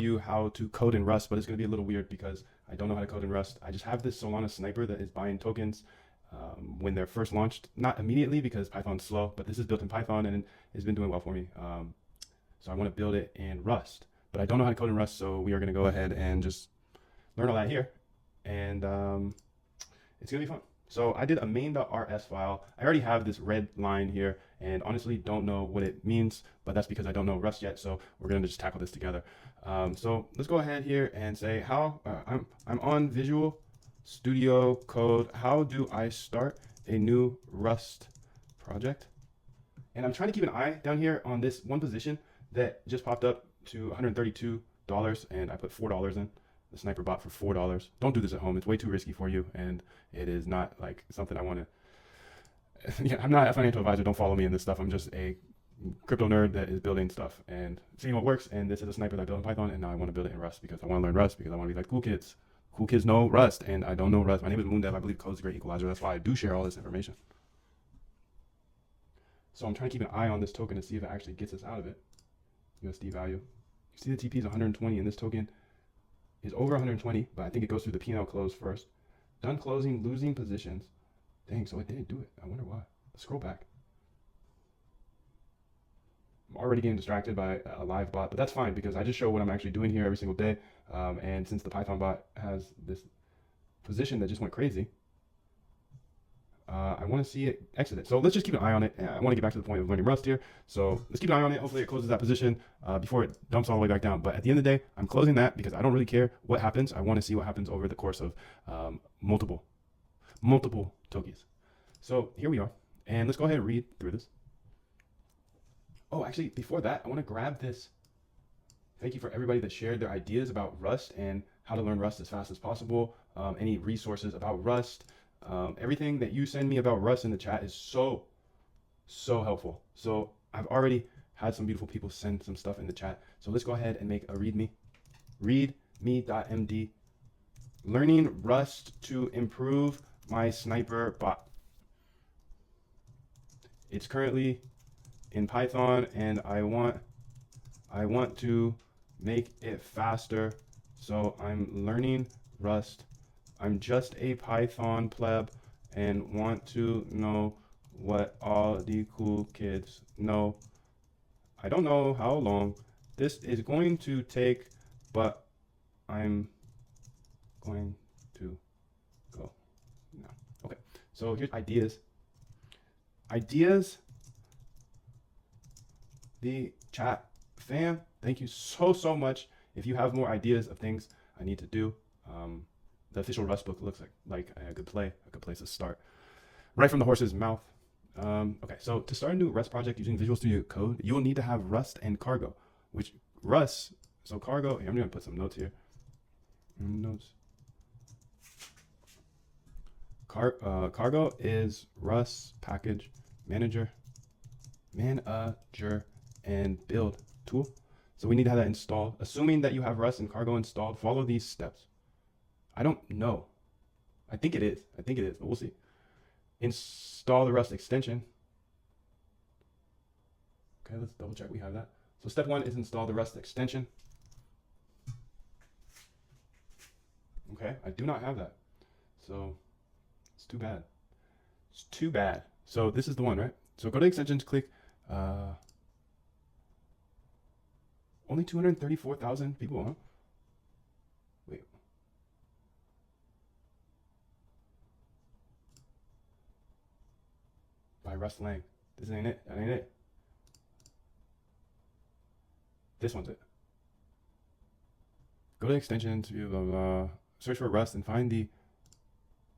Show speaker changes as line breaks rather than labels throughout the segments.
you how to code in Rust, but it's going to be a little weird because I don't know how to code in Rust. I just have this Solana sniper that is buying tokens when they're first launched. Not immediately because Python's slow, but this is built in Python and it's been doing well for me. So I want to build it in Rust, but I don't know how to code in Rust, so we are going to go ahead and just learn all that here. And it's going to be fun. So I did a main.rs file. I already have this red line here and honestly don't know what it means, but that's because I don't know Rust yet. So we're going to just tackle this together. So let's go ahead here and say how I'm on Visual Studio Code. How do I start a new Rust project? And I'm trying to keep an eye down here on this one position that just popped up to $132 and I put $4 in. The sniper bot for $4. Don't do this at home. It's way too risky for you, and it is not like something I want to. Yeah, I'm not a financial advisor. Don't follow me in this stuff. I'm just a crypto nerd that is building stuff and seeing what works. And this is a sniper that I built in Python, and now I want to build it in Rust because I want to learn Rust because I want to be like cool kids. Cool kids know Rust, and I don't know Rust. My name is Moondev. I believe code is a great equalizer. That's why I do share all this information. So I'm trying to keep an eye on this token to see if it actually gets us out of it. USD value. You see the TP is 120, and this token is over 120, but I think it goes through the P&L close first. Done closing, losing positions. Dang, so it didn't do it. I wonder why. Let's scroll back. I'm already getting distracted by a live bot, but that's fine because I just show what I'm actually doing here every single day. And since the Python bot has this position that just went crazy, I want to see it exit it. So let's just keep an eye on it. I want to get back to the point of learning Rust here. So let's keep an eye on it. Hopefully it closes that position before it dumps all the way back down. But at the end of the day, I'm closing that because I don't really care what happens. I want to see what happens over the course of multiple tokens. So here we are. And let's go ahead and read through this. Oh, actually, before that, I want to grab this. Thank you for everybody that shared their ideas about Rust and how to learn Rust as fast as possible. Any resources about Rust. Everything that you send me about Rust in the chat is so helpful. So I've already had some beautiful people send some stuff in the chat. So let's go ahead and make a readme.md. Learning Rust to improve my sniper bot. It's currently in Python and I want to make it faster. So I'm learning Rust. I'm just a Python pleb and want to know what all the cool kids know. I don't know how long this is going to take, but I'm going to go now. Okay, so here's ideas. The chat fam, thank you so much. If you have more ideas of things I need to do, the official Rust book looks like a good place to start. Right from the horse's mouth. Okay, so to start a new Rust project using Visual Studio Code, you will need to have Rust and Cargo, which Rust, so Cargo, I'm gonna put some notes here. Notes. Cargo is Rust package manager, and build tool. So we need to have that installed. Assuming that you have Rust and Cargo installed, follow these steps. I don't know. I think it is, but we'll see. Install the Rust extension. Okay, let's double check we have that. So step 1 is install the Rust extension. Okay, I do not have that. So it's too bad. It's too bad. So this is the one, right? So go to extensions, click only 234,000 people, huh? Wait. By Russ Lang. This ain't it. That ain't it. This one's it. Go to extensions, view, blah, blah, search for Rust and find the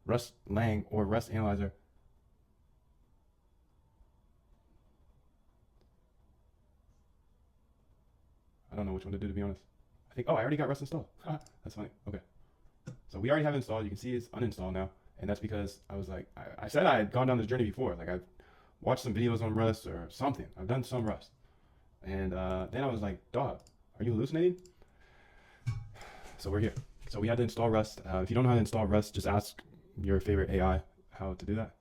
Russ Lang or Rust Analyzer. I don't know which one to do, to be honest. I think, oh, I already got Rust installed. That's funny. Okay. So we already have it installed. You can see it's uninstalled now. And that's because I was like, I said I had gone down this journey before. Like I've watched some videos on Rust or something. I've done some Rust. And then I was like, dog, are you hallucinating? So we're here. So we had to install Rust. If you don't know how to install Rust, just ask your favorite AI how to do that.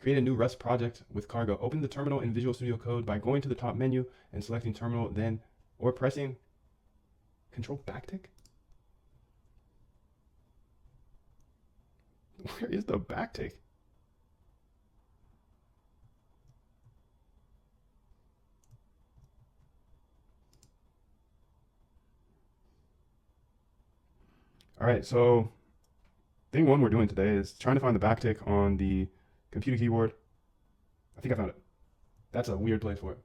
Create a new Rust project with Cargo. Open the terminal in Visual Studio Code by going to the top menu and selecting terminal, then or pressing Control backtick. Where is the backtick? All right, so thing one we're doing today is trying to find the backtick on the computer keyboard. I think I found it. That's a weird place for it.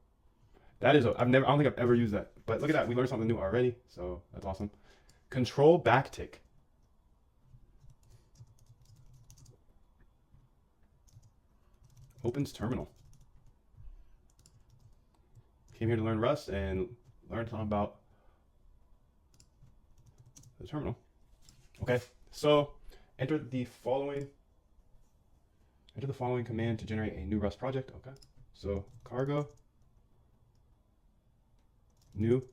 That is, I don't think I've ever used that. But look at that, we learned something new already, so that's awesome. Control backtick. Opens terminal. Came here to learn Rust and learned something about the terminal. Okay, so enter the following command to generate a new Rust project. Okay, so Cargo new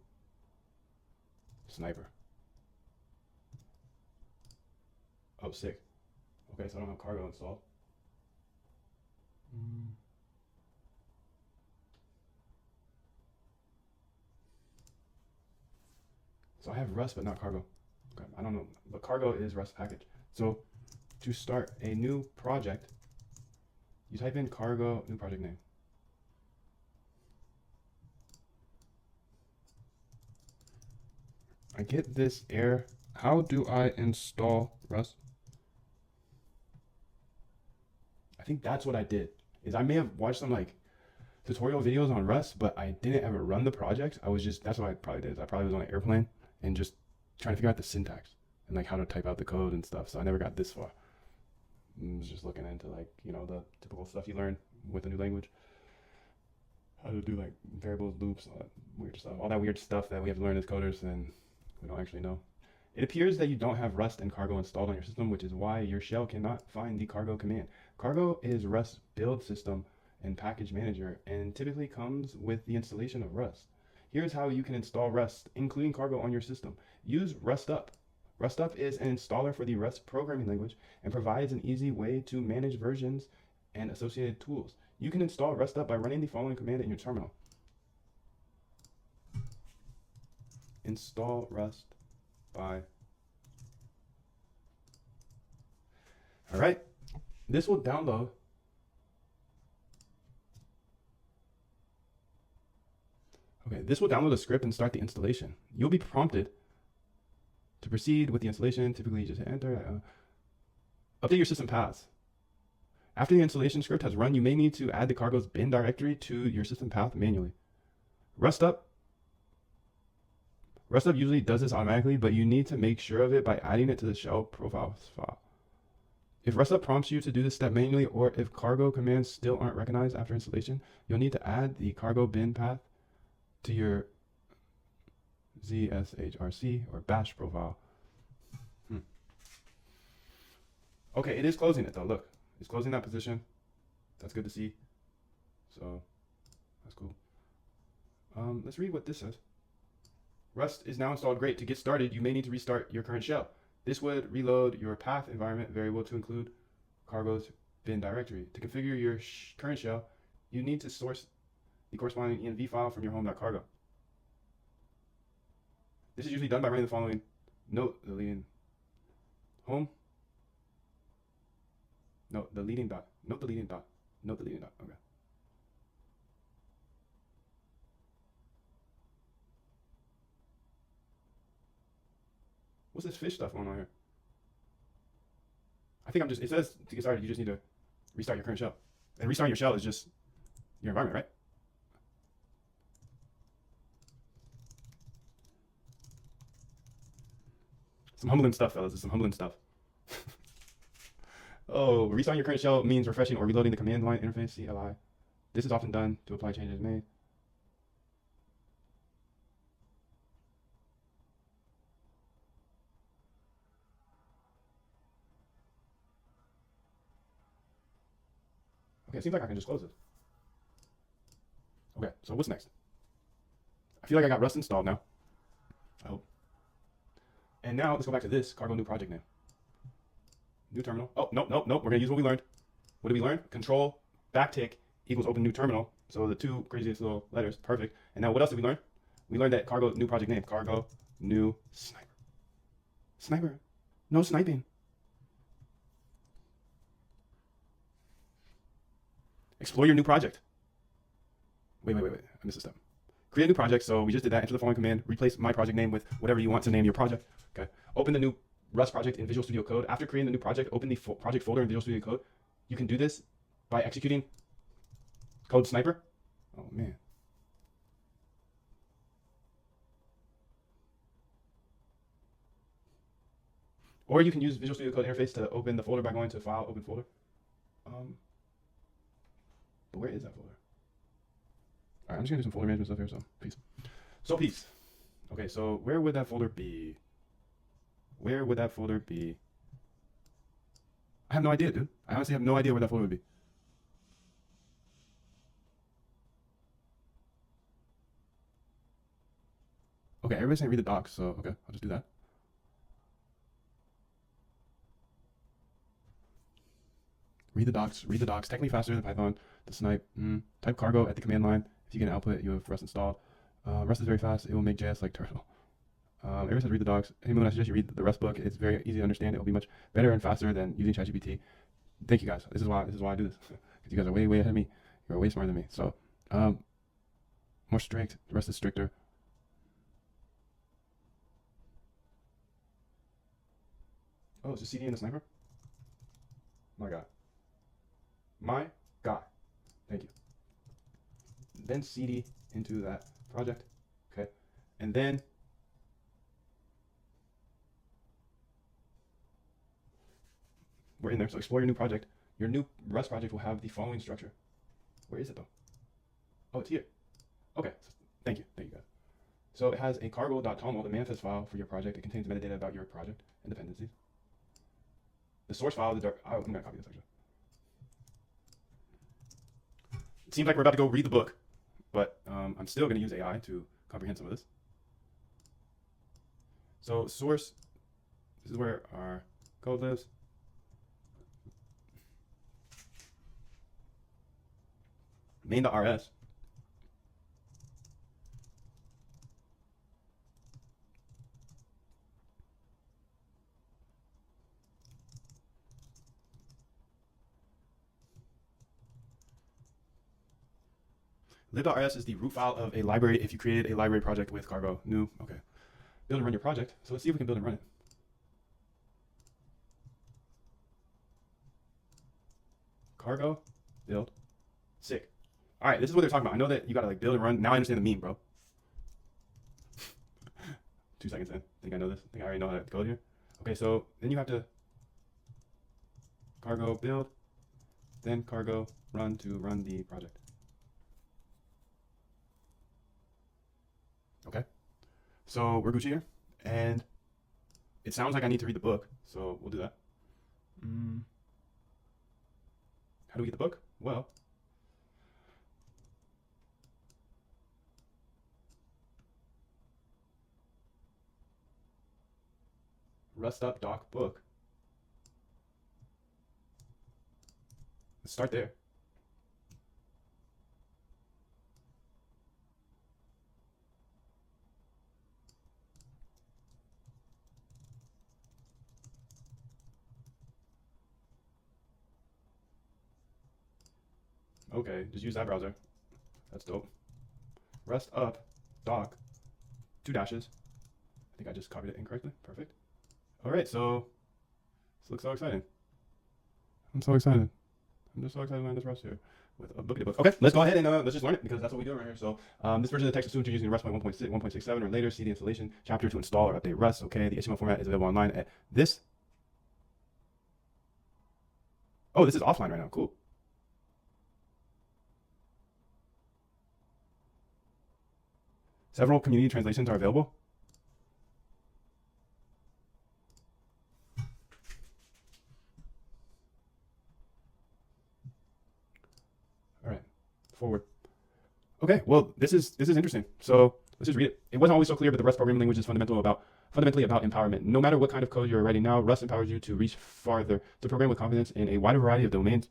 sniper. Oh, sick. Okay, so I don't have Cargo installed. So I have Rust, but not Cargo. Okay, I don't know, but Cargo is Rust package. So to start a new project, you type in Cargo, new project name. I get this error. How do I install Rust? I think that's what I did. Is I may have watched some like tutorial videos on Rust, but I didn't ever run the project. That's what I probably did. I probably was on an airplane and just trying to figure out the syntax and like how to type out the code and stuff. So I never got this far. I was just looking into like, you know, the typical stuff you learn with a new language. How to do like variables, loops, all that weird stuff that we have to learn as coders and we don't actually know. It appears that you don't have Rust and Cargo installed on your system, which is why your shell cannot find the Cargo command. Cargo is Rust's build system and package manager and typically comes with the installation of Rust. Here's how you can install Rust, including Cargo on your system. Use RustUp. RustUp is an installer for the Rust programming language and provides an easy way to manage versions and associated tools. You can install RustUp by running the following command in your terminal. Install Rust by. All right, this will download. Okay, this will download a script and start the installation. You'll be prompted to proceed with the installation. Typically, just hit enter. Update your system paths. After the installation script has run, you may need to add the Cargo's bin directory to your system path manually. RustUp usually does this automatically, but you need to make sure of it by adding it to the shell profile file. If RustUp prompts you to do this step manually, or if Cargo commands still aren't recognized after installation, you'll need to add the Cargo bin path to your ZSHRC or bash profile. Okay, it is closing it though. Look, it's closing that position. That's good to see. So that's cool. Let's read what this says. Rust is now installed. Great. To get started, you may need to restart your current shell. This would reload your path environment variable to include Cargo's bin directory. To configure your current shell, you need to source the corresponding env file from your home.cargo. This is usually done by running the following note deleting home. Note deleting dot. Note deleting dot. Note deleting dot. Okay. What's this fish stuff going on here? I think it says to get started, you just need to restart your current shell. And restarting your shell is just your environment, right? Some humbling stuff, fellas. It's some humbling stuff. Oh, restarting your current shell means refreshing or reloading the command line interface, CLI. This is often done to apply changes made. Okay, it seems like I can just close it. Okay, so what's next? I feel like I got Rust installed now. I hope. And now let's go back to this Cargo new project name. New terminal. Oh, nope. We're going to use what we learned. What did we learn? Control backtick equals open new terminal. So the two craziest little letters, perfect. And now what else did we learn? We learned that cargo new project name, cargo new sniper. Sniper, no sniping. Explore your new project. Wait. I missed a step. Create a new project. So we just did that. Enter the following command. Replace my project name with whatever you want to name your project. Okay. Open the new Rust project in Visual Studio Code. After creating the new project, open the project folder in Visual Studio Code. You can do this by executing code sniper. Oh man. Or you can use Visual Studio Code interface to open the folder by going to File, Open Folder. But where is that folder? All right, I'm just gonna do some folder management stuff here. So peace. Okay, so where would that folder be? Where would that folder be? I have no idea, dude. I honestly have no idea where that folder would be. Okay, everybody's saying read the docs, so okay, I'll just do that. Read the docs. Technically faster than Python. The snipe. Type cargo at the command line. If you get an output, you have Rust installed. Rust is very fast. It will make JS like Turtle. Everyone says read the docs. Hey Moon, I suggest you read the Rust book. It's very easy to understand. It will be much better and faster than using ChatGPT. Thank you guys. This is why I do this. Because you guys are way ahead of me. You're way smarter than me. So, more strict. The Rust is stricter. Oh, is this CD in the sniper? My God. My God. Thank you. Then CD into that project. Okay. And then we're in there. So explore your new project. Your new Rust project will have the following structure. Where is it though? Oh, it's here. Okay. Thank you guys. So it has a cargo.toml, the manifest file for your project. It contains metadata about your project and dependencies. The source file, I'm gonna copy this actually. It seems like we're about to go read the book, but I'm still gonna use AI to comprehend some of this. So source, this is where our code lives. Main.rs. Lib.rs is the root file of a library if you created a library project with cargo new. Okay. Build and run your project. So let's see if we can build and run it. Cargo, build, sick. All right, this is what they're talking about. I know that you gotta like build and run. Now I understand the meme, bro. 2 seconds in. Think I know this. Think I already know how to code here. Okay, so then you have to cargo build, then cargo run to run the project. Okay, so we're Gucci here, and it sounds like I need to read the book, so we'll do that. How do we get the book? Well, Rust up doc book. Let's start there. Okay, just use that browser. That's dope. Rust up doc 2 dashes. I think I just copied it incorrectly. Perfect. All right, so this looks so exciting. I'm so excited. I'm just so excited to learn this Rust here with a bookity book. Okay, let's go ahead and let's just learn it because that's what we're doing right here. So this version of the text assumes you're using Rust 1.6, 1.67 or later. See the installation chapter to install or update Rust. Okay, the HTML format is available online at this. Oh, this is offline right now. Cool. Several community translations are available. All right, forward. Okay, well, this is interesting. So let's just read it. It wasn't always so clear, but the Rust programming language is fundamentally about empowerment. No matter what kind of code you're writing now, Rust empowers you to reach farther, to program with confidence in a wider variety of domains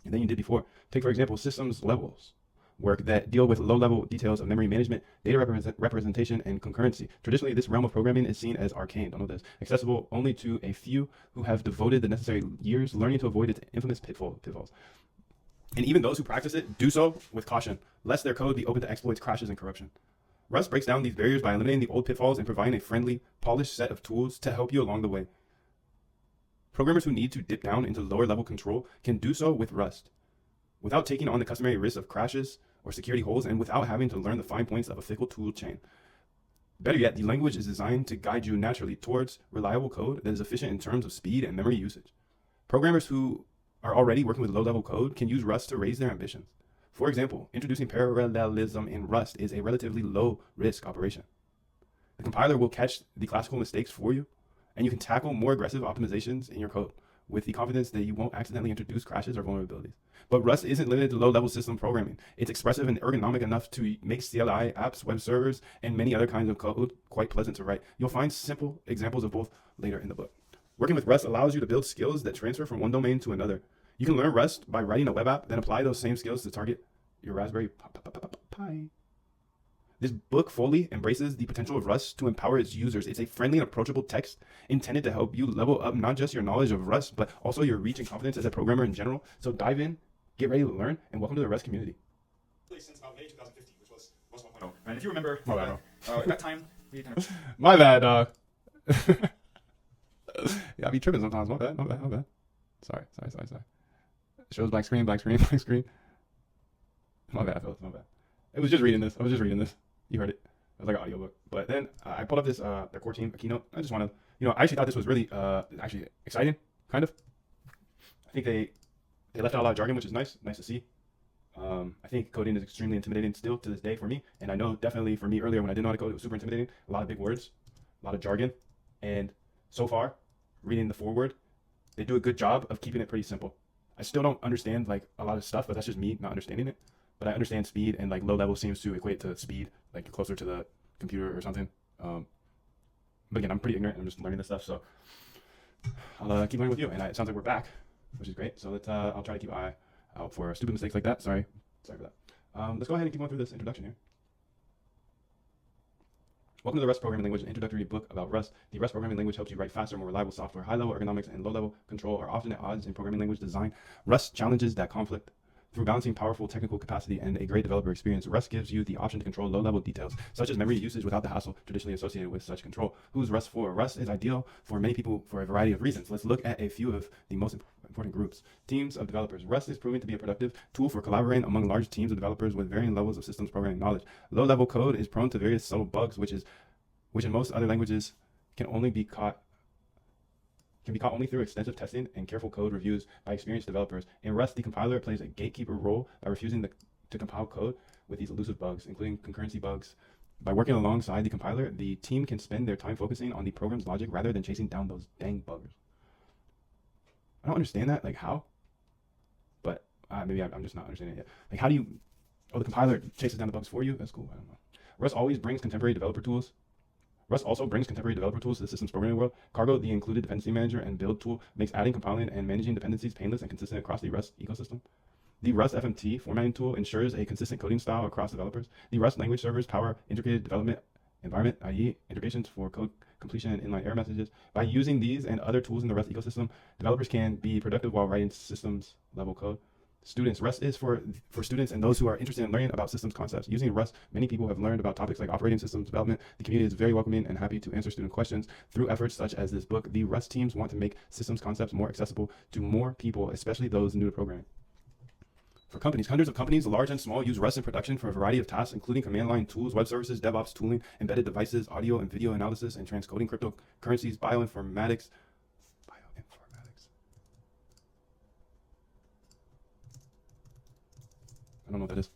than you did before. Take, for example, systems levels work that deal with low-level details of memory management, data representation, and concurrency. Traditionally, this realm of programming is seen as arcane, don't know this, accessible only to a few who have devoted the necessary years learning to avoid its infamous pitfalls. And even those who practice it do so with caution, lest their code be open to exploits, crashes, and corruption. Rust breaks down these barriers by eliminating the old pitfalls and providing a friendly, polished set of tools to help you along the way. Programmers who need to dip down into lower-level control can do so with Rust, without taking on the customary risks of crashes or security holes, and without having to learn the fine points of a fickle tool chain. Better yet, the language is designed to guide you naturally towards reliable code that is efficient in terms of speed and memory usage. Programmers who are already working with low-level code can use Rust to raise their ambitions. For example, introducing parallelism in Rust is a relatively low-risk operation. The compiler will catch the classical mistakes for you, and you can tackle more aggressive optimizations in your code with the confidence that you won't accidentally introduce crashes or vulnerabilities. But Rust isn't limited to low-level system programming. It's expressive and ergonomic enough to make CLI apps, web servers, and many other kinds of code quite pleasant to write. You'll find simple examples of both later in the book. Working with Rust allows you to build skills that transfer from one domain to another. You can learn Rust by writing a web app, then apply those same skills to target your Raspberry Pi. This book fully embraces the potential of Rust to empower its users. It's a friendly and approachable text intended to help you level up not just your knowledge of Rust, but also your reach and confidence as a programmer in general. So dive in, get ready to learn, and welcome to the Rust community.
Since about May 2015, which was Rust 1.0. And if you remember,
My bad,
at that time, we kind of...
My bad, dog. Yeah, I be tripping sometimes. My bad. Sorry. It shows black screen. My bad, Phillips. My bad. I was just reading this. You heard it. It was like an audiobook. But then I pulled up this their core team keynote. I just want to, I actually thought this was really actually exciting, kind of. I think they left out a lot of jargon, which is nice to see. I think coding is extremely intimidating still to this day for me, and I know definitely for me earlier when I didn't know how to code, it was super intimidating. A lot of big words, a lot of jargon, and so far, reading the foreword, they do a good job of keeping it pretty simple. I still don't understand like a lot of stuff, but that's just me not understanding it. But I understand speed, and like low level seems to equate to speed, like you're closer to the computer or something. But again, I'm pretty ignorant. I'm just learning this stuff, so I'll keep learning with you. And it sounds like we're back, which is great. So I'll try to keep an eye out for stupid mistakes like that. Sorry for that. Let's go ahead and keep going through this introduction here. Welcome to the Rust Programming Language, an introductory book about Rust. The Rust Programming Language helps you write faster, more reliable software. High-level ergonomics and low-level control are often at odds in programming language design. Rust challenges that conflict. Through balancing powerful technical capacity and a great developer experience, Rust gives you the option to control low-level details, such as memory usage without the hassle traditionally associated with such control. Who's Rust for? Rust is ideal for many people for a variety of reasons. Let's look at a few of the most important groups. Teams of developers. Rust is proving to be a productive tool for collaborating among large teams of developers with varying levels of systems programming knowledge. Low-level code is prone to various subtle bugs, which in most other languages can be caught only through extensive testing and careful code reviews by experienced developers. In Rust, the compiler plays a gatekeeper role by refusing to compile code with these elusive bugs, including concurrency bugs. By working alongside the compiler, the team can spend their time focusing on the program's logic rather than chasing down those dang buggers. I don't understand that, like how? But maybe I'm just not understanding it yet. Like how do you, the compiler chases down the bugs for you? That's cool, I don't know. Rust always brings contemporary developer tools. Rust also brings contemporary developer tools to the systems programming world. Cargo, the included dependency manager and build tool, makes adding, compiling, and managing dependencies painless and consistent across the Rust ecosystem. The Rust FMT formatting tool ensures a consistent coding style across developers. The Rust language servers power integrated development environment, i.e. integrations for code completion and inline error messages. By using these and other tools in the Rust ecosystem, developers can be productive while writing systems level code. Students. Rust is for students and those who are interested in learning about systems concepts. Using Rust, many people have learned about topics like operating systems development. The community is very welcoming and happy to answer student questions. Through efforts such as this book, the Rust teams want to make systems concepts more accessible to more people, especially those new to programming. For companies, hundreds of companies, large and small, use Rust in production for a variety of tasks, including command line tools, web services, DevOps tooling, embedded devices, audio and video analysis, and transcoding cryptocurrencies, bioinformatics. I don't know what that is.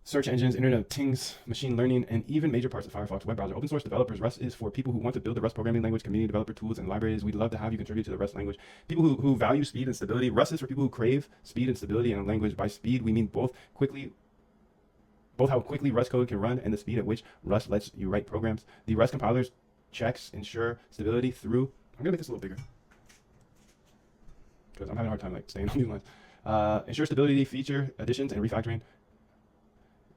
Search engines, Internet of Things, machine learning, and even major parts of Firefox web browser. Open source developers. Rust is for people who want to build the Rust programming language, community developer tools, and libraries. We'd love to have you contribute to the Rust language. People who value speed and stability. Rust is for people who crave speed and stability in a language. By speed, we mean both how quickly Rust code can run and the speed at which Rust lets you write programs. The Rust compilers checks ensure stability through. I'm gonna make this a little bigger because I'm having a hard time like staying on these lines. Ensure stability, feature additions, and refactoring.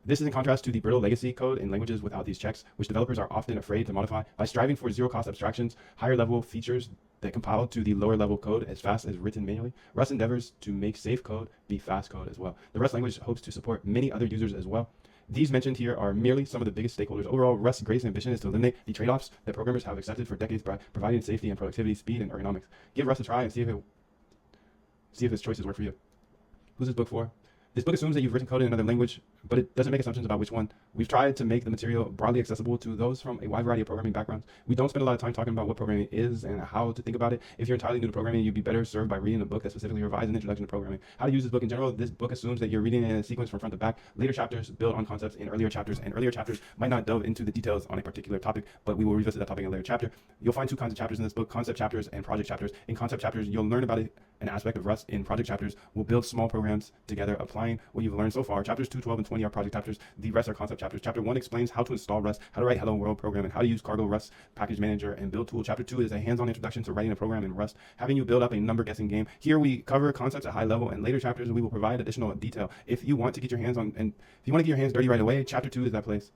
This is in contrast to the brittle legacy code in languages without these checks, which developers are often afraid to modify. By striving for zero-cost abstractions, higher-level features that compile to the lower-level code as fast as written manually, Rust endeavors to make safe code be fast code as well. The Rust language hopes to support many other users as well. These mentioned here are merely some of the biggest stakeholders. Overall, Rust's greatest ambition is to eliminate the trade-offs that programmers have accepted for decades by providing safety and productivity, speed, and ergonomics. Give Rust a try and see if its choices work for you. Who's this book for? This book assumes that you've written code in another language, but it doesn't make assumptions about which one. We've tried to make the material broadly accessible to those from a wide variety of programming backgrounds. We don't spend a lot of time talking about what programming is and how to think about it. If you're entirely new to programming, you'd be better served by reading a book that specifically provides an introduction to programming. How to use this book in general. This book assumes that you're reading in a sequence from front to back. Later chapters build on concepts in earlier chapters, and earlier chapters might not delve into the details on a particular topic, but we will revisit that topic in a later chapter. You'll find two kinds of chapters in this book: concept chapters and project chapters. In concept chapters, you'll learn about an aspect of Rust. In project chapters, we'll build small programs together, applying what you've learned so far. Chapters 2, 12, and 20 are project chapters. The rest are concept chapters. Chapter 1 explains how to install Rust, how to write Hello World program, and how to use Cargo Rust package manager and build tool. Chapter 2 is a hands-on introduction to writing a program in Rust, having you build up a number guessing game. Here we cover concepts at high level, and later chapters we will provide additional detail. If you want to get your hands on, and if you want to get your hands dirty right away, chapter 2 is that place.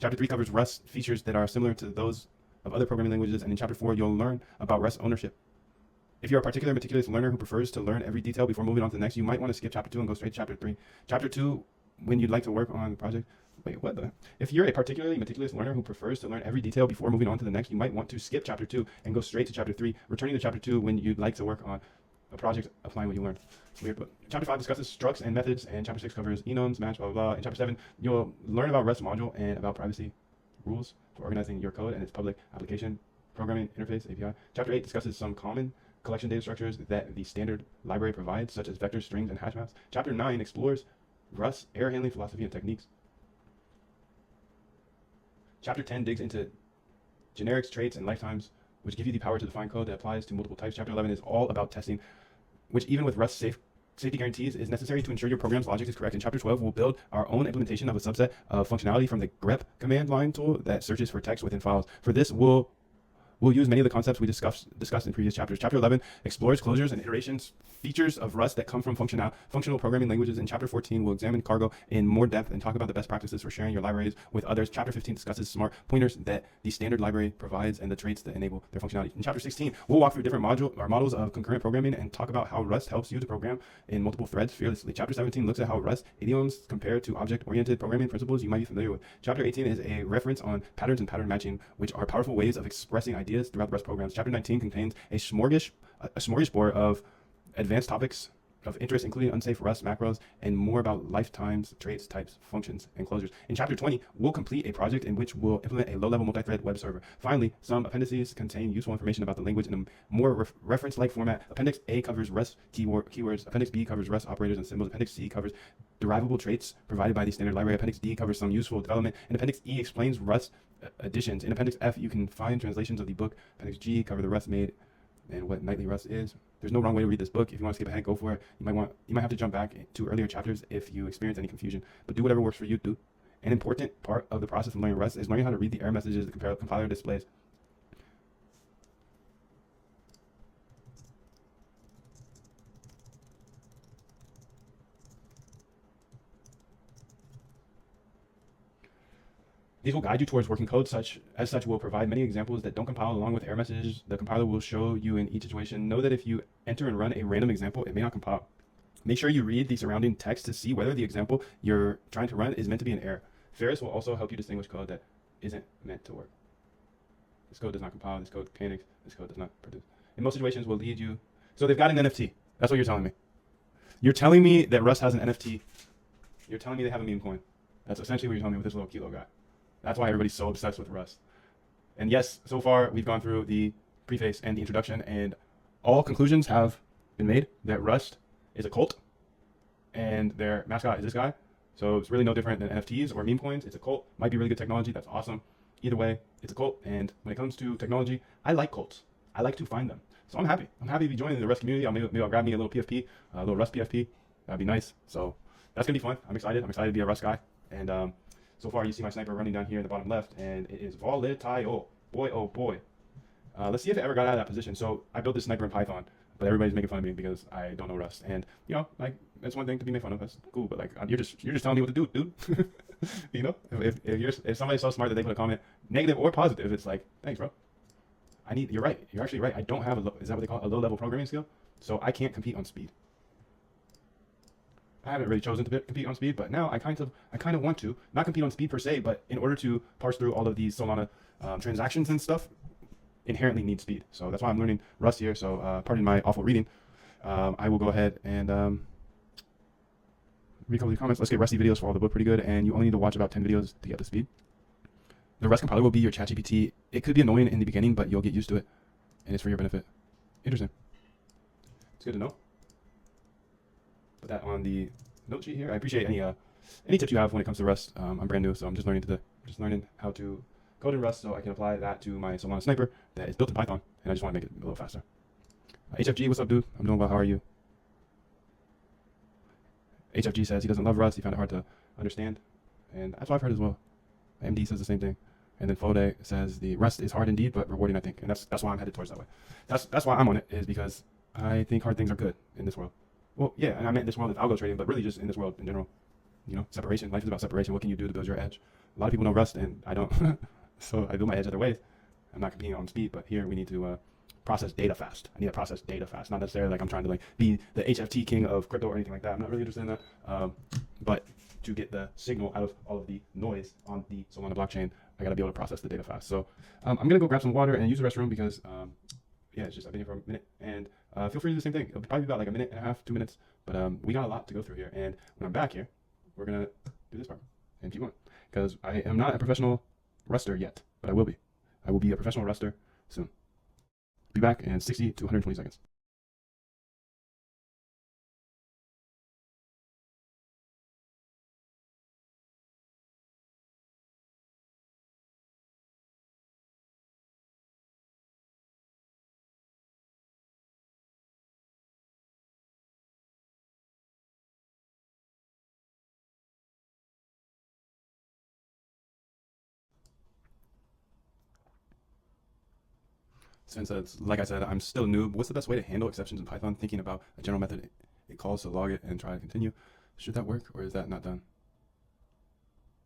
Chapter 3 covers Rust features that are similar to those of other programming languages, and in chapter 4 you'll learn about Rust ownership. If you're a particular meticulous learner who prefers to learn every detail before moving on to the next, you might want to skip chapter 2 and go straight to chapter 3. Chapter 2, when you'd like to work on the project. Wait, what the? If you're a particularly meticulous learner who prefers to learn every detail before moving on to the next, you might want to skip chapter 2 and go straight to chapter 3, returning to chapter 2 when you'd like to work on a project applying what you learned. Weird, but chapter 5 discusses structs and methods, and chapter 6 covers enums, match, blah, blah, blah. In chapter 7, you'll learn about Rust module and about privacy rules for organizing your code and its public application programming interface API. Chapter 8 discusses some common collection data structures that the standard library provides, such as vectors, strings, and hash maps. Chapter 9 explores Rust error handling philosophy and techniques. Chapter 10 digs into generics, traits, and lifetimes, which give you the power to define code that applies to multiple types. Chapter 11 is all about testing, which even with Rust safety guarantees is necessary to ensure your program's logic is correct. In chapter 12, we'll build our own implementation of a subset of functionality from the grep command line tool that searches for text within files. For this, we'll use many of the concepts we discussed in previous chapters. Chapter 11 explores closures and iterations, features of Rust that come from functional programming languages. In chapter 14, we'll examine Cargo in more depth and talk about the best practices for sharing your libraries with others. Chapter 15 discusses smart pointers that the standard library provides and the traits that enable their functionality. In chapter 16, we'll walk through different models of concurrent programming and talk about how Rust helps you to program in multiple threads fearlessly. Chapter 17 looks at how Rust idioms compare to object-oriented programming principles you might be familiar with. Chapter 18 is a reference on patterns and pattern matching, which are powerful ways of expressing ideas throughout the Rust programs. Chapter 19 contains a smorgasbord of advanced topics of interest, including unsafe Rust macros and more about lifetimes, traits, types, functions, and closures. In chapter 20, we'll complete a project in which we'll implement a low-level multi-thread web server. Finally, some appendices contain useful information about the language in a more reference-like format. Appendix A covers Rust keywords. Appendix B covers Rust operators and symbols. Appendix C covers derivable traits provided by the standard library. Appendix D covers some useful development. And Appendix E explains Rust additions. In Appendix F, you can find translations of the book. Appendix G cover the Rust made and what nightly Rust is. There's no wrong way to read this book. If you want to skip ahead, go for it. You might have to jump back to earlier chapters if you experience any confusion, but do whatever works for you. An important part of the process of learning Rust is learning how to read the error messages the compiler displays. These will guide you towards working code. As such, we'll provide many examples that don't compile along with error messages the compiler will show you in each situation. Know that if you enter and run a random example, it may not compile. Make sure you read the surrounding text to see whether the example you're trying to run is meant to be an error. Ferris will also help you distinguish code that isn't meant to work. This code does not compile, this code panics, this code does not produce. In most situations, will lead you. So they've got an NFT. That's what you're telling me. You're telling me that Rust has an NFT. You're telling me they have a meme coin. That's essentially what you're telling me with this little kilo guy. That's why everybody's so obsessed with Rust. And yes, so far we've gone through the preface and the introduction, and all conclusions have been made that Rust is a cult, and their mascot is this guy. So it's really no different than NFTs or meme coins. It's a cult. Might be really good technology. That's awesome. Either way, it's a cult. And when it comes to technology, I like cults. I like to find them. So I'm happy. I'm happy to be joining the Rust community. Maybe I'll grab me a little PFP, a little Rust PFP. That'd be nice. So that's gonna be fun. I'm excited. I'm excited to be a Rust guy. And so far, you see my sniper running down here in the bottom left, and it is volatile. Boy, oh boy. Let's see if it ever got out of that position. So I built this sniper in Python. but everybody's making fun of me because I don't know Rust. And you know, like that's one thing to be made fun of. That's cool, but like you're just telling me what to do, dude. You know, if somebody's so smart that they put a comment, negative or positive, it's like, thanks, bro. You're right. You're actually right. I don't have is that what they call it? A low level programming skill? So I can't compete on speed. I haven't really chosen to compete on speed, but now I kind of want to not compete on speed per se, but in order to parse through all of these Solana transactions and stuff, inherently need speed. So that's why I'm learning Rust here. So pardon my awful reading. I will go ahead and read a couple of the comments. Let's get Rusty videos for all the book pretty good, and you only need to watch about 10 videos to get the speed. The Rust compiler will be your ChatGPT. It could be annoying in the beginning, but you'll get used to it, and it's for your benefit. Interesting. It's good to know. Put that on the note sheet here. I appreciate any tips you have when it comes to Rust. I'm brand new, so I'm just learning how to code in Rust so I can apply that to my Solana Sniper that is built in Python, and I just want to make it a little faster. HFG, what's up, dude? I'm doing well. How are you? HFG says he doesn't love Rust. He found it hard to understand, and that's what I've heard as well. MD says the same thing. And then Fode says the Rust is hard indeed, but rewarding, I think. And that's why I'm headed towards that way. That's why I'm on it, is because I think hard things are good in this world. Well, yeah, and I meant this world of algo trading, but really just in this world in general. You know, separation. Life is about separation. What can you do to build your edge? A lot of people know Rust, and I don't. So I build my edge other ways. I'm not competing on speed, but here we need to process data fast. I need to process data fast. Not necessarily like I'm trying to like be the HFT king of crypto or anything like that. I'm not really interested in that. But to get the signal out of all of the noise on the Solana blockchain, I got to be able to process the data fast. So I'm going to go grab some water and use the restroom because, yeah, it's just I've been here for a minute. And feel free to do the same thing. It'll probably be about like a minute and a half, 2 minutes. But we got a lot to go through here. And when I'm back here, we're going to do this part and keep going. Because I am not a professional Ruster yet, but I will be. I will be a professional Ruster soon. Be back in 60 to 120 seconds. Since like I said, I'm still a noob. What's the best way to handle exceptions in Python? Thinking about a general method it calls to log it and try to continue. Should that work, or is that not done?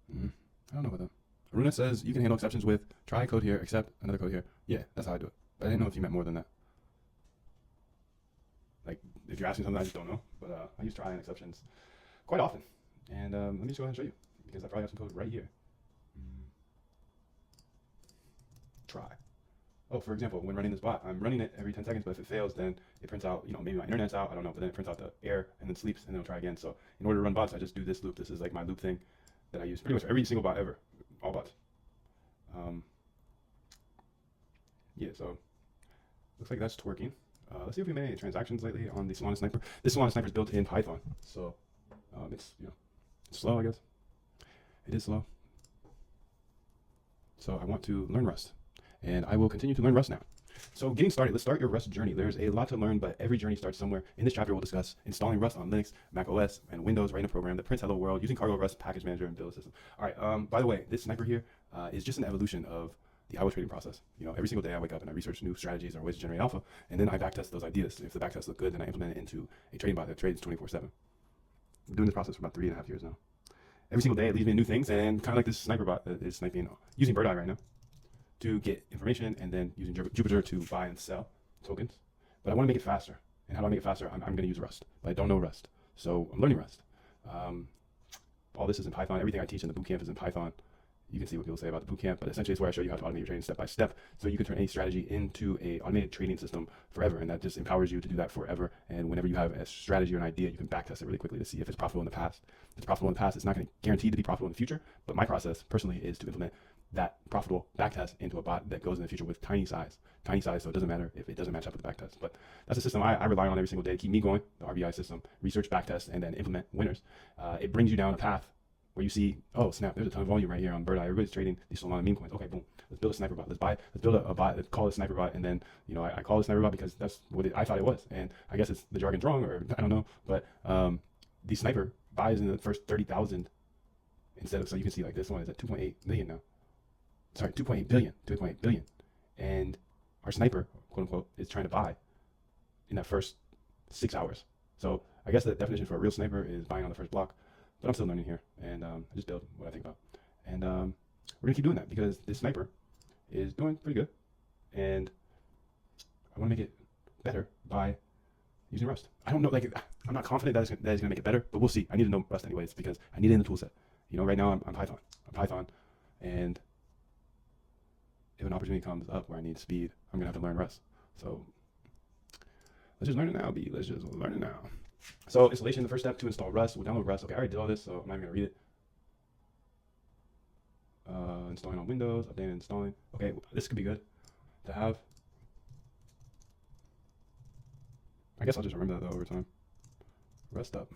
I don't know about that. Aruna says you can handle exceptions with try code here, accept another code here. Yeah, that's how I do it. But I didn't know if you meant more than that. Like, if you're asking something I just don't know. But I use try and exceptions quite often. And let me just go ahead and show you, because I probably have some code right here. Try. Oh, for example, when running this bot, I'm running it every 10 seconds, but if it fails, then it prints out, you know, maybe my internet's out, I don't know, but then it prints out the error and then sleeps and then it'll try again. So in order to run bots, I just do this loop. This is like my loop thing that I use pretty much for every single bot ever, all bots. Yeah, so looks like that's twerking. Let's see if we made any transactions lately on the Solana Sniper. This Solana Sniper is built in Python, so it's, you know, it's slow, I guess. It is slow. So I want to learn Rust, and I will continue to learn Rust now. So getting started, let's start your Rust journey. There's a lot to learn, but every journey starts somewhere. In this chapter, we'll discuss installing Rust on Linux, Mac OS, and Windows, writing a program that prints hello world, using Cargo Rust package manager, and build a system. All right, by the way, this Sniper here is just an evolution of the algo trading process. You know, every single day I wake up and I research new strategies or ways to generate alpha, and then I backtest those ideas. If the backtests look good, then I implement it into a trading bot that trades 24/7. I'm doing this process for about 3.5 years now. Every single day it leads me to new things, and kind of like this Sniper bot that is sniping using Bird Eye right now to get information, and then using Jupiter to buy and sell tokens. But I want to make it faster. And how do I make it faster? I'm going to use Rust, but I don't know Rust. So I'm learning Rust. All this is in Python. Everything I teach in the bootcamp is in Python. You can see what people say about the bootcamp, but essentially it's where I show you how to automate your trading step by step, so you can turn any strategy into a automated trading system forever, and that just empowers you to do that forever. And whenever you have a strategy or an idea, you can backtest it really quickly to see if it's profitable in the past. If it's profitable in the past, it's not going to guarantee to be profitable in the future, but my process personally is to implement that profitable backtest into a bot that goes in the future with tiny size, so it doesn't matter if it doesn't match up with the backtest. But that's a system I rely on every single day to keep me going, the RBI system, research backtest, and then implement winners. It brings you down a path where you see, oh snap, there's a ton of volume right here on Bird Eye. Everybody's trading these Solana meme coins. Okay, boom, let's build a Sniper bot. Let's build a bot. Let's call it a Sniper bot, and then, you know, I call it a Sniper bot because that's what I thought it was, and I guess it's the jargon's wrong, or I don't know, but the Sniper buys in the first 30,000 instead of, so you can see like this one is at 2.8 million now. Sorry, 2.8 billion, and our Sniper, quote unquote, is trying to buy in that first 6 hours. So I guess the definition for a real sniper is buying on the first block, but I'm still learning here, and I just build what I think about. And we're gonna keep doing that because this sniper is doing pretty good, and I want to make it better by using Rust. I don't know, like I'm not confident that it's gonna make it better, but we'll see. I need to know Rust anyways because I need it in the tool set. You know, right now I'm Python. I'm Python, and if an opportunity comes up where I need speed, I'm gonna have to learn Rust. So let's just learn it now, B. Let's just learn it now. So installation, the first step to install Rust. We'll download Rust. Okay, I already did all this, so I'm not even gonna read it. Installing on Windows, updating, installing. Okay, this could be good to have. I guess I'll just remember that though over time. Rust up.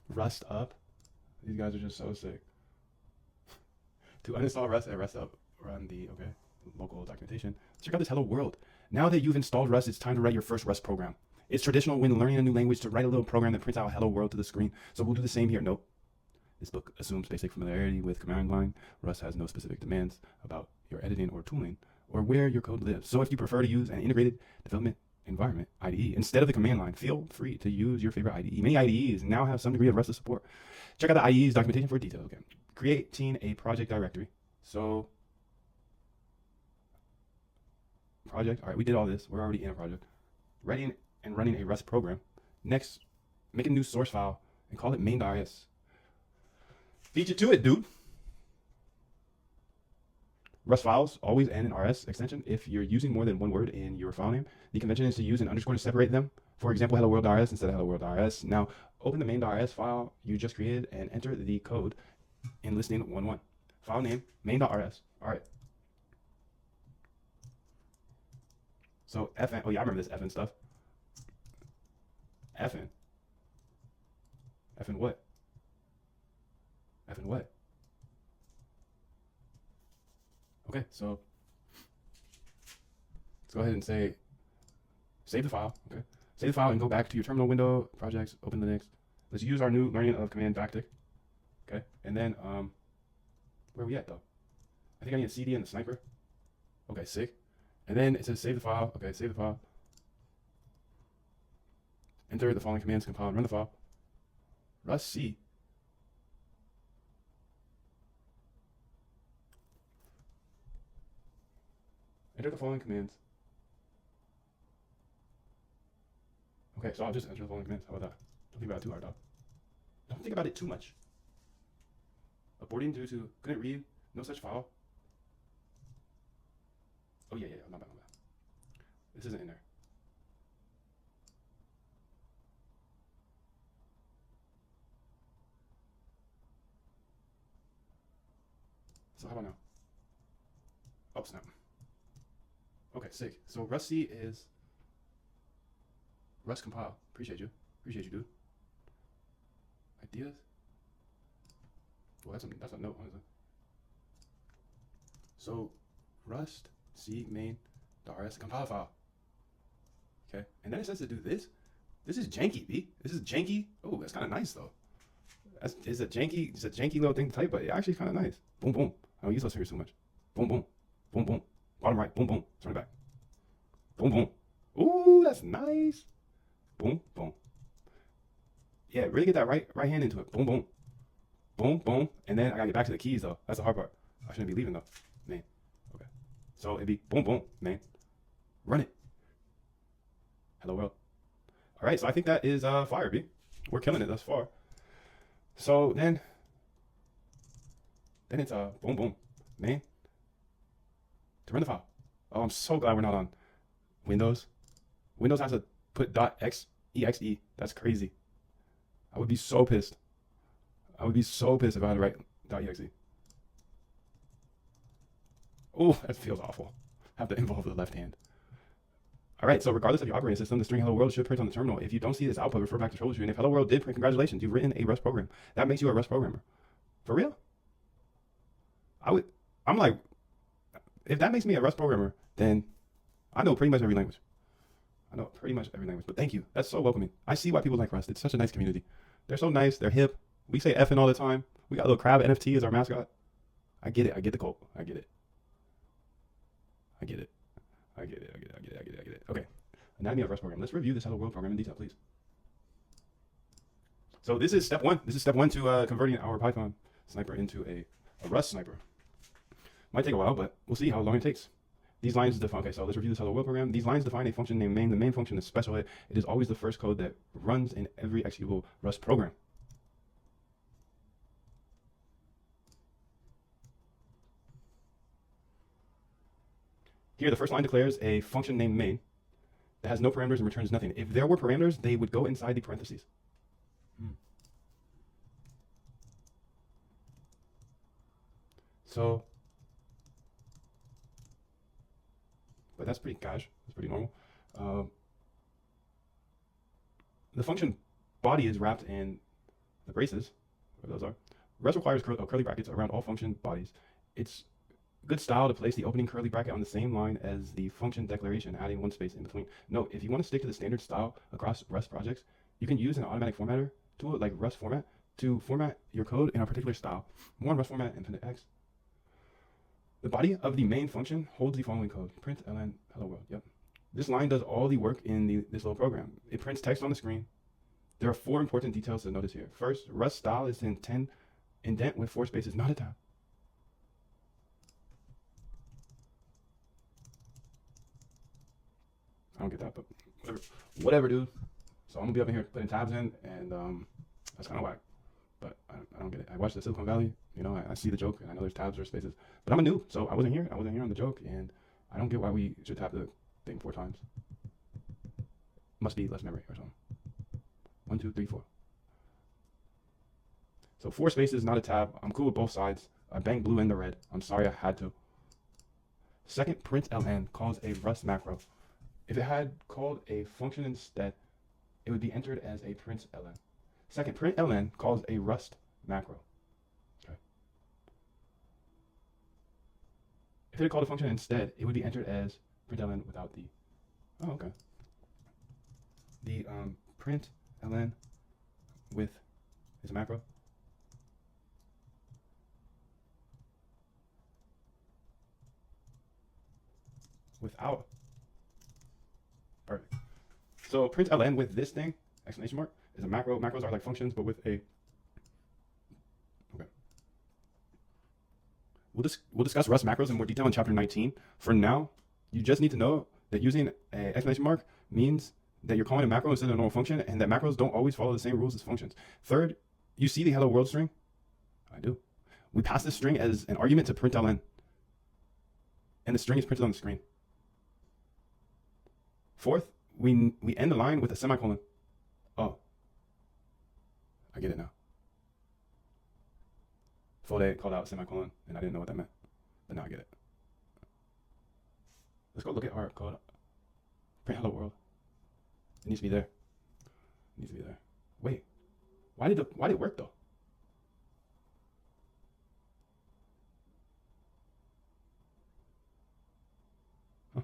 Rust up. These guys are just so sick. To uninstall Rust at Rust up, run the local documentation. Check out this Hello World. Now that you've installed Rust, it's time to write your first Rust program. It's traditional when learning a new language to write a little program that prints out Hello World to the screen. So we'll do the same here. Nope. This book assumes basic familiarity with command line. Rust has no specific demands about your editing or tooling or where your code lives. So if you prefer to use an integrated development environment, IDE, instead of the command line, feel free to use your favorite IDE. Many IDEs now have some degree of Rust support. Check out the IDE's documentation for details. Okay. Creating a project directory. So project, all right, we did all this. We're already in a project. Writing and running a Rust program. Next, make a new source file and call it main.rs. Beat you to it, dude. Rust files always end in RS extension. If you're using more than one word in your file name, the convention is to use an underscore to separate them. For example, hello world.rs instead of hello world.rs. Now, open the main.rs file you just created and enter the code in listing 1.1. File name, main.rs. All right. So fn, oh yeah, I remember this fn stuff. Fn what? Fn what? Okay, so let's go ahead and say, save the file, okay? Save the file and go back to your terminal window, projects, open Linux. Let's use our new learning of command backtick, okay? And then, where are we at though? I think I need a CD and the sniper. Okay, sick. And then it says save the file, okay, save the file. Enter the following commands, compile and run the file. Rust C. Enter the following commands. Okay, so I'll just enter the following commands. How about that? Don't think about it too hard, dog. Don't think about it too much. Aborting due to couldn't read, no such file. Oh yeah, not bad. This isn't in there. So how about now? Oh snap. Okay, sick. So Rust C is Rust compile. Appreciate you, dude. Ideas. Well, that's a note, honestly. So Rust C main.rs compile file. Okay, and then it says to do this. This is janky, B. This is janky. Oh, that's kind of nice though. It's a janky little thing to type, but it actually kind of nice. Boom, boom. I don't use those fingers too much. Boom, boom, boom, boom. Bottom right. Boom, boom. Turn it back. Boom, boom. Ooh, that's nice. Boom, boom. Yeah, really get that right hand into it. Boom, boom. Boom, boom. And then I gotta get back to the keys though. That's the hard part. I shouldn't be leaving though. Man. Okay. So it'd be boom, boom, man. Run it. Hello world. All right, so I think that is fire, B. We're killing it thus far. So then it's boom, boom, man. To run the file. Oh, I'm so glad we're not on Windows. Windows has to put .exe. That's crazy. I would be so pissed. I would be so pissed if I had to write .exe. Oh, that feels awful. Have to involve the left hand. All right, so regardless of your operating system, the string hello world should print on the terminal. If you don't see this output, refer back to troubleshooting. If hello world did print, congratulations, you've written a Rust program. That makes you a Rust programmer. For real? I'm like, if that makes me a Rust programmer, then I know pretty much every language. But thank you. That's so welcoming. I see why people like Rust. It's such a nice community. They're so nice. They're hip. We say effing all the time. We got a little crab NFT as our mascot. I get it. I get the cult. I get it. I get it. Okay. Anatomy of Rust program. Let's review this Hello World program in detail, please. So this is step one. This is step one to converting our Python sniper into a Rust sniper. Might take a while, but we'll see how long it takes. These lines define, okay, so let's review this Hello World program. These lines define a function named main. The main function is special. It is always the first code that runs in every executable Rust program. Here, the first line declares a function named main that has no parameters and returns nothing. If there were parameters, they would go inside the parentheses. So, but that's pretty cash. That's pretty normal. The function body is wrapped in the braces, whatever those are. Rust requires curly brackets around all function bodies. It's good style to place the opening curly bracket on the same line as the function declaration, adding one space in between. Note, if you want to stick to the standard style across Rust projects, you can use an automatic formatter tool like Rust Format to format your code in a particular style. More on Rust Format in Appendix X. The body of the main function holds the following code: print ln hello world. Yep. This line does all the work in this little program. It prints text on the screen. There are 4 important details to notice here. First, Rust style is to indent with 4 spaces, not a tab. I don't get that, but whatever, dude. So I'm gonna be up in here putting tabs in, and that's kind of whack. But I don't get it. I watched the Silicon Valley, you know, I see the joke, and I know there's tabs or spaces. But I'm a noob, so I wasn't here. I wasn't here on the joke, and I don't get why we should tap the thing 4 times. Must be less memory or something. 1, 2, 3, 4. So 4 spaces, not a tab. I'm cool with both sides. I banged blue and the red. I'm sorry I had to. Second, println calls a Rust macro. If it had called a function instead, it would be entered as a println. Second, println calls a Rust macro. Okay. If it had called a function instead, it would be entered as println without the. Oh, okay. The println with is a macro. Without. Perfect. So println with this thing, exclamation mark, is a macro. Macros are like functions, but with a. Okay. We'll discuss Rust macros in more detail in chapter 19. For now, you just need to know that using an exclamation mark means that you're calling a macro instead of a normal function, and that macros don't always follow the same rules as functions. Third, you see the hello world string? I do. We pass this string as an argument to println, and the string is printed on the screen. Fourth, we end the line with a semicolon. Oh, I get it now. Before they called out semicolon, and I didn't know what that meant, but now I get it. Let's go look at our code. Print hello world. It needs to be there. It needs to be there. Wait, why did it work though? Huh.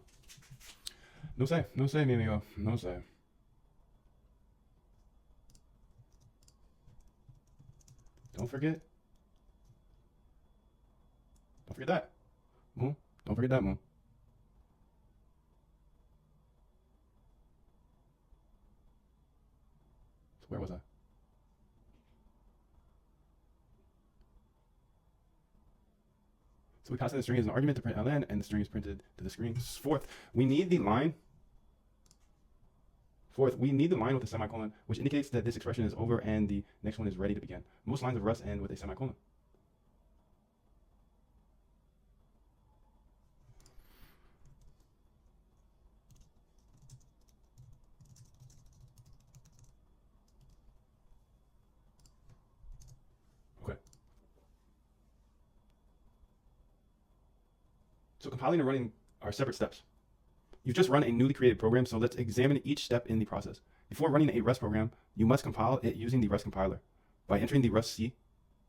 No sé, mi amigo, no sé. Don't forget that. Moon. Don't forget that, Moon. So where was I? So we pass in the string as an argument to print ln, and the string is printed to the screen. Fourth, we need the line with a semicolon, which indicates that this expression is over and the next one is ready to begin. Most lines of Rust end with a semicolon. Okay. So compiling and running are separate steps. You've just run a newly created program, so let's examine each step in the process. Before running a Rust program, you must compile it using the Rust compiler by entering the Rust C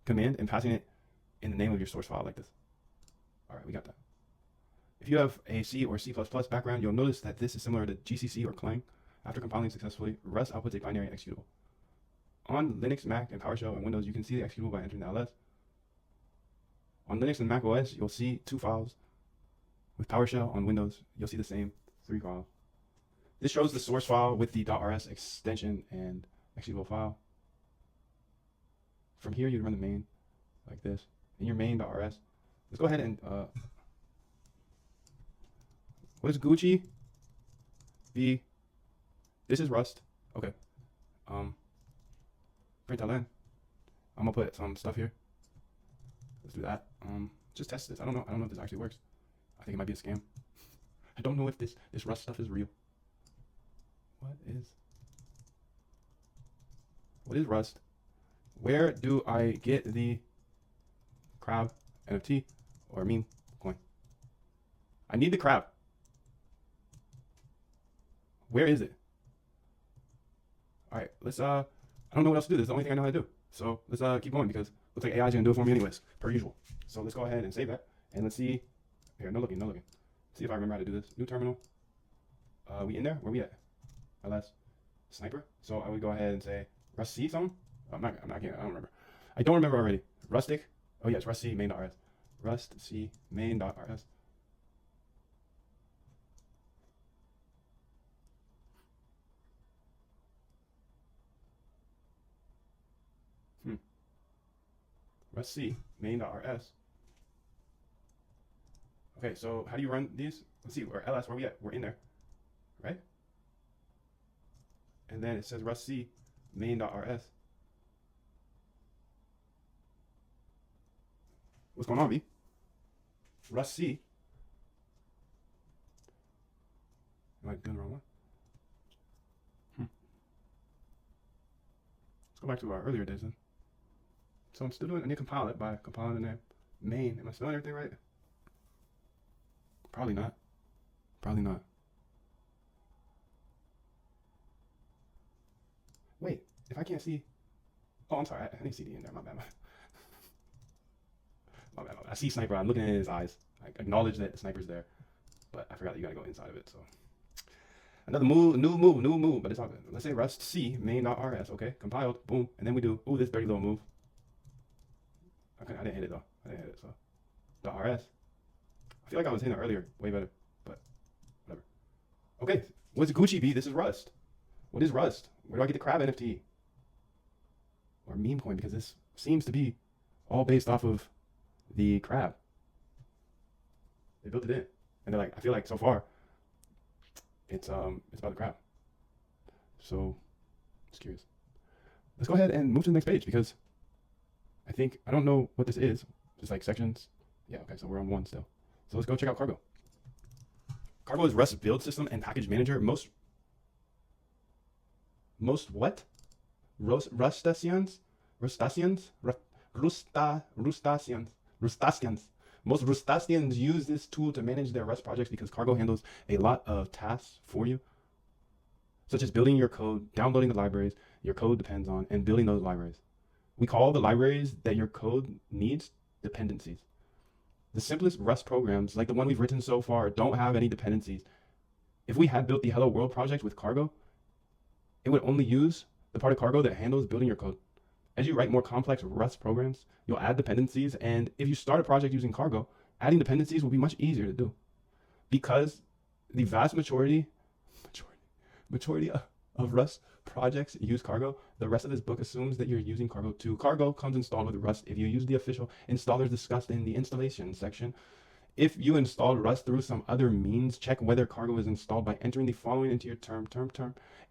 command and passing it in the name of your source file like this. All right, we got that. If you have a C or C++ background, you'll notice that this is similar to GCC or Clang. After compiling successfully, Rust outputs a binary executable. On Linux, Mac, and PowerShell and Windows, you can see the executable by entering the ls. On Linux and Mac OS, you'll see 2 files with PowerShell on Windows, you'll see the same 3 files. This shows the source file with the .rs extension and executable file. From here, you run the main like this. In your main.rs, let's go ahead and what is Gucci? This is Rust. Okay. Println. I'm gonna put some stuff here. Let's do that. Just test this. I don't know if this actually works. I think it might be a scam. I don't know if this Rust stuff is real. What is Rust? Where do I get the crab NFT or meme coin? I need the crab. Where is it? All right, let's I don't know what else to do. This is the only thing I know how to do. So let's keep going because looks like AI is gonna do it for me anyways, per usual. So let's go ahead and save that and let's see. Here, no looking. See if I remember how to do this. New terminal. We in there? Where we at? LS sniper. So I would go ahead and say Rust C something. I don't remember. I don't remember already. Rustic. Oh yes, Rust C main.rs. Rust C main.rs. Rust C main.rs. Okay, so how do you run these? Let's see, or LS, where we at? We're in there, right? And then it says Rust C main.rs. What's going on, B? Rust C. Am I doing the wrong one? Let's go back to our earlier days then. So I'm still doing, I need to compile it by compiling the name main. Am I spelling everything right? Probably not. Wait, if I can't see, oh, I'm sorry, I need CD in there, my bad. I see sniper, I'm looking in his eyes. I acknowledge that the sniper's there, but I forgot that you gotta go inside of it, so. Another new move, but it's all good. Let's say Rust C main.rs, okay, compiled, boom, and then we do, ooh, this dirty little move. Okay, I didn't hit it though, so. .rs. I feel like I was hitting it earlier, way better, but whatever. Okay, what's Gucci B? This is Rust. What is Rust? Where do I get the crab NFT? Or meme coin, because this seems to be all based off of the crab. They built it in. And they're like, I feel like so far it's about the crab. So just curious. Let's go ahead and move to the next page because I don't know what this is. Just like sections. Yeah, okay, so we're on 1 still. So let's go check out Cargo. Cargo is Rust build system and package manager. Most what? Rustaceans? Most Rustaceans use this tool to manage their Rust projects because Cargo handles a lot of tasks for you, such as building your code, downloading the libraries your code depends on, and building those libraries. We call the libraries that your code needs dependencies. The simplest Rust programs, like the one we've written so far, don't have any dependencies. If we had built the Hello World project with Cargo, it would only use the part of Cargo that handles building your code. As you write more complex Rust programs, you'll add dependencies, and if you start a project using Cargo, adding dependencies will be much easier to do. Because the vast majority of Rust projects use Cargo, the rest of this book assumes that you're using Cargo too. Cargo comes installed with Rust if you use the official installers discussed in the installation section. If you installed Rust through some other means, check whether Cargo is installed by entering the following into your term.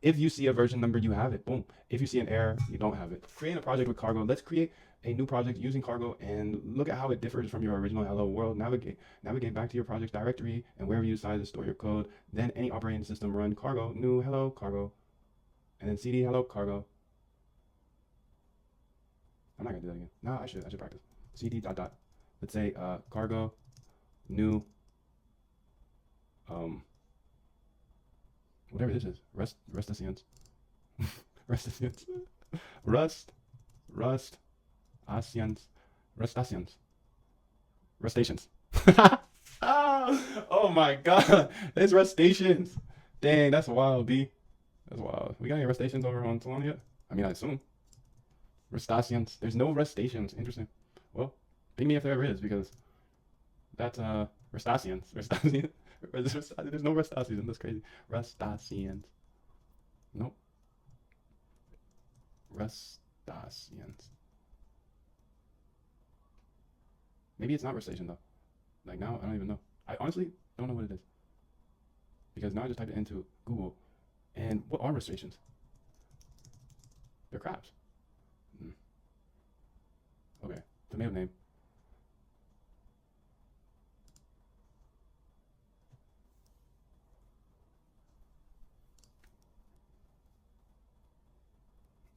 If you see a version number, you have it. Boom. If you see an error, you don't have it. Create a project with Cargo. Let's create a new project using Cargo and look at how it differs from your original Hello World. Navigate back to your project directory and wherever you decide to store your code. Then any operating system, run Cargo, new hello Cargo, and then cd hello Cargo. I'm not gonna do that again. No, I should practice. cd ... Let's say Cargo, new whatever this is, Rustaceans. Rustaceans. Oh my god, there's Rustaceans. Dang, that's wild, B. That's wild. We got any Rustaceans over on Solana yet? I mean, I assume. Rustaceans. There's no Rustaceans. Interesting. Well, ping me if there ever is, because that's Rustaceans. Rustaceans. There's no Rustaceans. That's crazy. Rustaceans. Nope. Rustaceans. Maybe it's not Rustacean though. Like now, I don't even know. I honestly don't know what it is because now I just typed it into Google, and what are Rustaceans? They're crabs. Hmm. Okay, tomato name.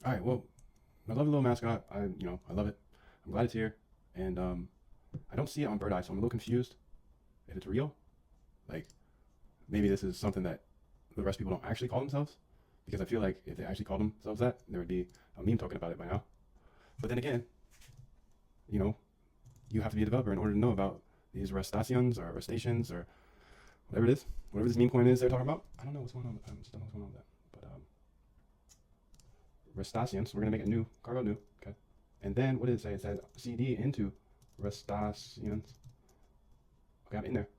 All right, well, I love the little mascot. I love it. I'm glad it's here, and I don't see it on Bird Eye, so I'm a little confused if it's real. Like, maybe this is something that the rest of people don't actually call themselves, because I feel like if they actually called themselves that, there would be a meme token about it by now. But then again, you know, you have to be a developer in order to know about these Rustaceans or Rustaceans or whatever it is, whatever this meme coin is they're talking about. I don't know what's going on with that. I just don't know what's going on with that. But Rustaceans, we're gonna make a new cargo new, okay? And then what did it say? It said CD into Rustaceans. Okay, I'm in there.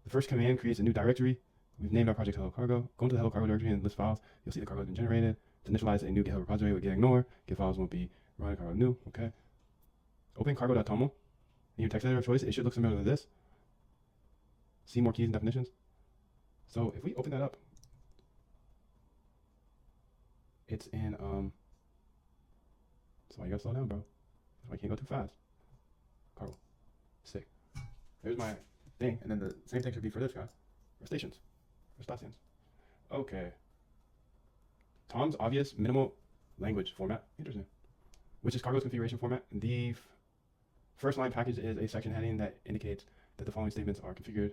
The first command creates a new directory. We've named our project Hello Cargo. Go into the Hello Cargo directory and list files. You'll see the cargo has been generated. To initialize a new GitHub repository with git ignore, git files won't be running cargo new. Okay. Open cargo.toml. In your text editor of choice, it should look similar to this. See more keys and definitions. So if we open that up, it's in so you gotta slow down, bro. So I can't go too fast. Cargo. Sick. There's my thing, and then the same thing should be for this guy. Rustaceans. Rustaceans. Okay. Tom's obvious minimal language format. Interesting. Which is cargo's configuration format. The first line package is a section heading that indicates that the following statements are configured.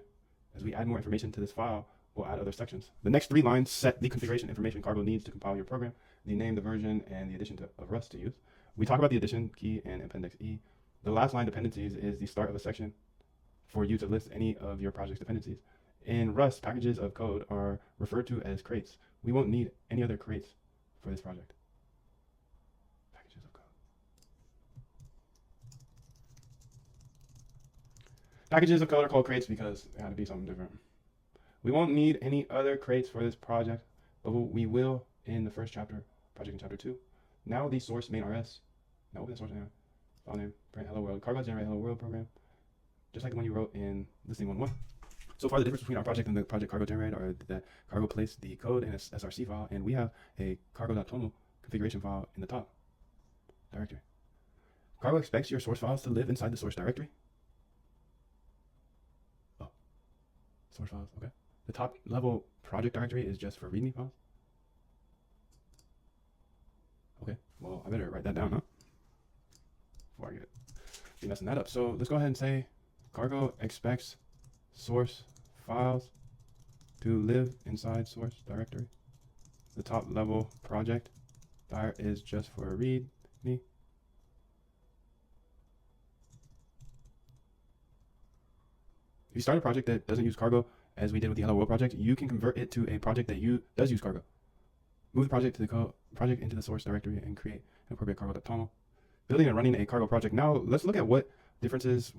As we add more information to this file, we'll add other sections. The next 3 lines set the configuration information cargo needs to compile your program, the name, the version, and the addition of Rust to use. We talk about the addition key and appendix E. The last line dependencies is the start of a section for you to list any of your project's dependencies. In Rust, packages of code are referred to as crates. We won't need any other crates for this project. Packages of code. Packages of code are called crates because it had to be something different. We won't need any other crates for this project, but we will in the first chapter, project in chapter 2. Now the source main RS. Now open the source name, file name, print hello world, cargo generate hello world program, just like the one you wrote in listing 1.1. So far, the difference between our project and the project cargo generator are that cargo placed the code in a src file, and we have a cargo.toml configuration file in the top directory. Cargo expects your source files to live inside the source directory. Oh, source files, okay. The top level project directory is just for README files. Okay, well, I better write that down, huh? Before I be messing that up. So let's go ahead and say cargo expects source files to live inside source directory. The top level project dir is just for README. If you start a project that doesn't use cargo, as we did with the Hello World project, you can convert it to a project that does use cargo. Move the project to the project into the source directory and create an appropriate cargo.toml. Building and running a cargo project. Now let's look at what differences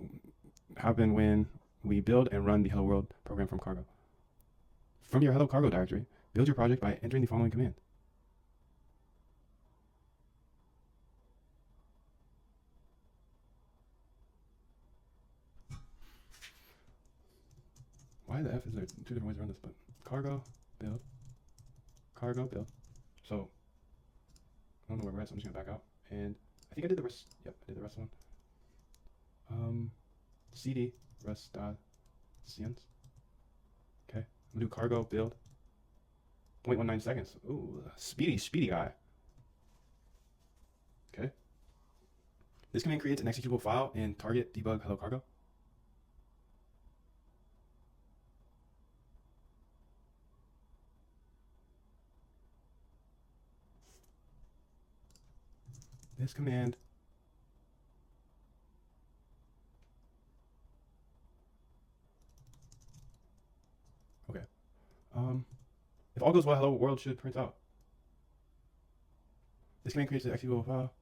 happen when we build and run the Hello World program from cargo. From your Hello Cargo directory, build your project by entering the following command. Why the F is there 2 different ways to run this? But cargo build, cargo build. So I don't know where we're at, so I'm just gonna back out. And I think I did the rest. Yep, I did the rest one. CD Rustaceans. Okay, I'm gonna do cargo build. 0.19 seconds. Ooh, speedy guy. Okay. This command creates an executable file in target debug hello cargo. This command okay. If all goes well, hello world should print out. This command creates an executable file.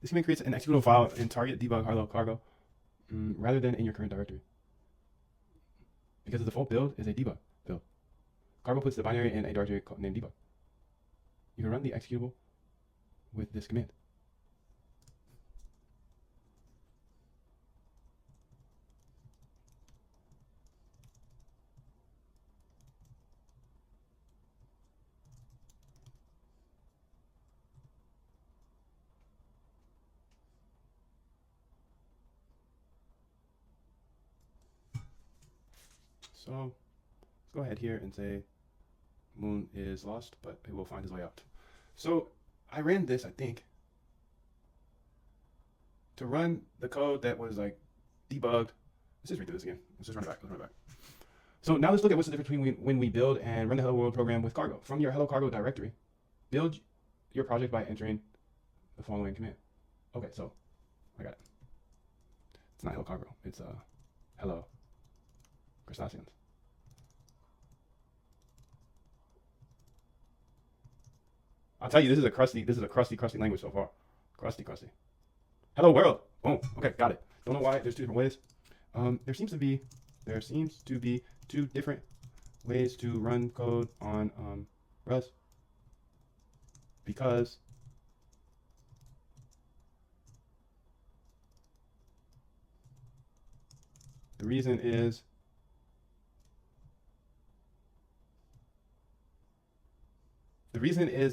This command creates an executable file in target debug hello cargo rather than in your current directory. Because the default build is a debug build. Cargo puts the binary in a directory named debug. You can run the executable with this command. So let's go ahead here and say Moon is lost, but he will find his way out. So I ran this, I think, to run the code that was like debugged. Let's just redo this again. Let's just run it back. Let's run it back. So now let's look at what's the difference between when we build and run the Hello World program with Cargo. From your Hello Cargo directory, build your project by entering the following command. Okay, so I got it. It's not Hello Cargo. It's Hello Crustaceans. I'll tell you, this is a crusty language so far. Crusty. Hello world. Boom. Okay, got it. Don't know why. There's two different ways. There seems to be two different ways to run code on Rust, because the reason is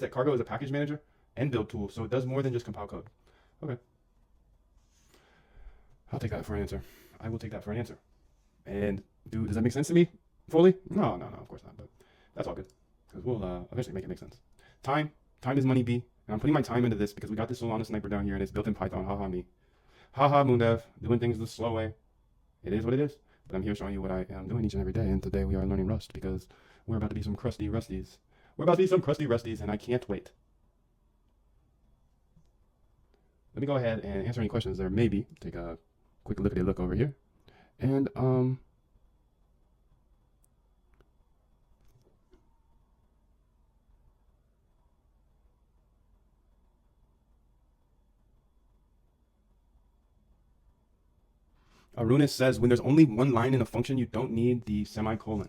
that Cargo is a package manager and build tool, so it does more than just compile code. Okay. I'll take that for an answer. I will take that for an answer. And does that make sense to me fully? No, of course not, but that's all good, because we'll eventually make it make sense. Time is money B, and I'm putting my time into this because we got this Solana sniper down here and it's built in Python. Haha me. Haha Moondev, doing things the slow way. It is what it is, but I'm here showing you what I am doing each and every day, and today we are learning Rust because we're about to be some crusty rusties. And I can't wait. Let me go ahead and answer any questions there may be. Take a quick look over here. And Arunis says, when there's only one line in a function, you don't need the semicolon.